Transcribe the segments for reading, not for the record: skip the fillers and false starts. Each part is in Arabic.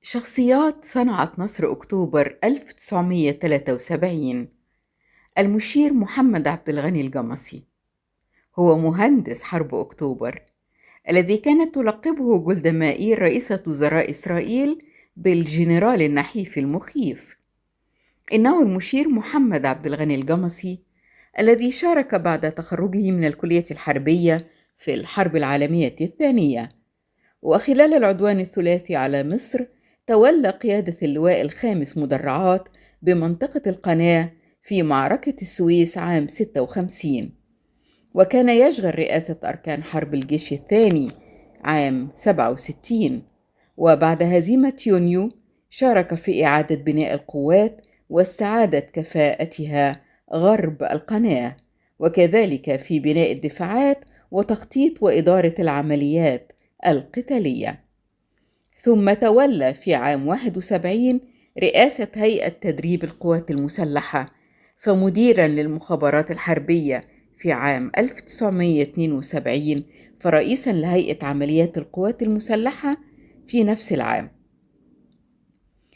شخصيات صنعت نصر أكتوبر 1973. المشير محمد عبد الغني الجمصي هو مهندس حرب أكتوبر الذي كانت تلقبه جولدا مائير رئيسة وزراء إسرائيل بالجنرال النحيف المخيف. إنه المشير محمد عبد الغني الجمصي الذي شارك بعد تخرجه من الكلية الحربية في الحرب العالمية الثانية، وخلال العدوان الثلاثي على مصر تولى قيادة اللواء الخامس مدرعات بمنطقة القناة في معركة السويس عام 56، وكان يشغل رئاسة أركان حرب الجيش الثاني عام 67. وبعد هزيمة يونيو شارك في إعادة بناء القوات واستعادة كفاءتها غرب القناة، وكذلك في بناء الدفاعات وتخطيط وإدارة العمليات القتالية. ثم تولى في عام 71 رئاسة هيئة تدريب القوات المسلحة، فمديراً للمخابرات الحربية في عام 1972، فرئيساً لهيئة عمليات القوات المسلحة في نفس العام.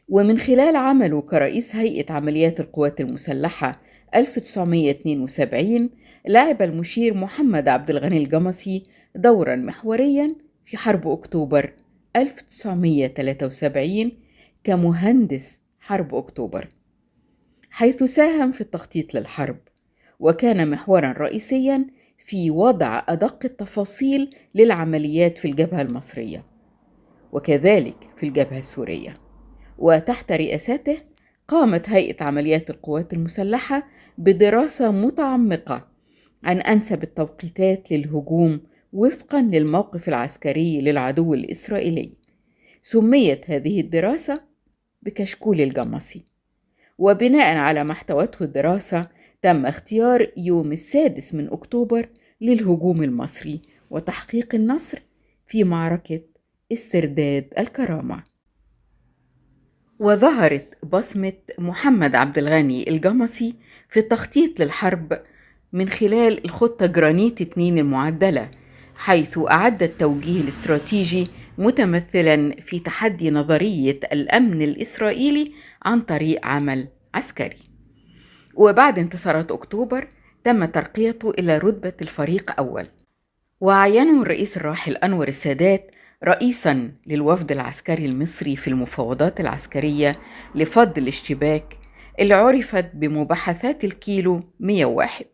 ومن خلال عمله كرئيس هيئة عمليات القوات المسلحة 1972 لعب المشير محمد عبد الغني الجمصي دوراً محورياً في حرب أكتوبر 1973 كمهندس حرب أكتوبر، حيث ساهم في التخطيط للحرب، وكان محوراً رئيسياً في وضع أدق التفاصيل للعمليات في الجبهة المصرية وكذلك في الجبهة السورية. وتحت رئاسته قامت هيئة عمليات القوات المسلحة بدراسة متعمقة عن أنسب التوقيتات للهجوم وفقاً للموقف العسكري للعدو الإسرائيلي. سميت هذه الدراسة بكشكول الجمصي، وبناء على ما احتوته الدراسة تم اختيار يوم 6 أكتوبر للهجوم المصري وتحقيق النصر في معركة استرداد الكرامة. وظهرت بصمة محمد عبد الغني الجمصي في التخطيط للحرب من خلال الخطة جرانيت 2 المعدلة، حيث أعد التوجيه الاستراتيجي متمثلا في تحدي نظرية الأمن الإسرائيلي عن طريق عمل عسكري. وبعد انتصارات أكتوبر تم ترقيته إلى رتبة الفريق أول، وعينه الرئيس الراحل أنور السادات رئيساً للوفد العسكري المصري في المفاوضات العسكرية لفض الاشتباك اللي عرفت بمباحثات الكيلو 101،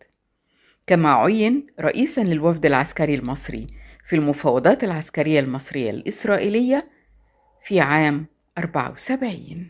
كما عين رئيساً للوفد العسكري المصري في المفاوضات العسكرية المصرية الإسرائيلية في عام 74.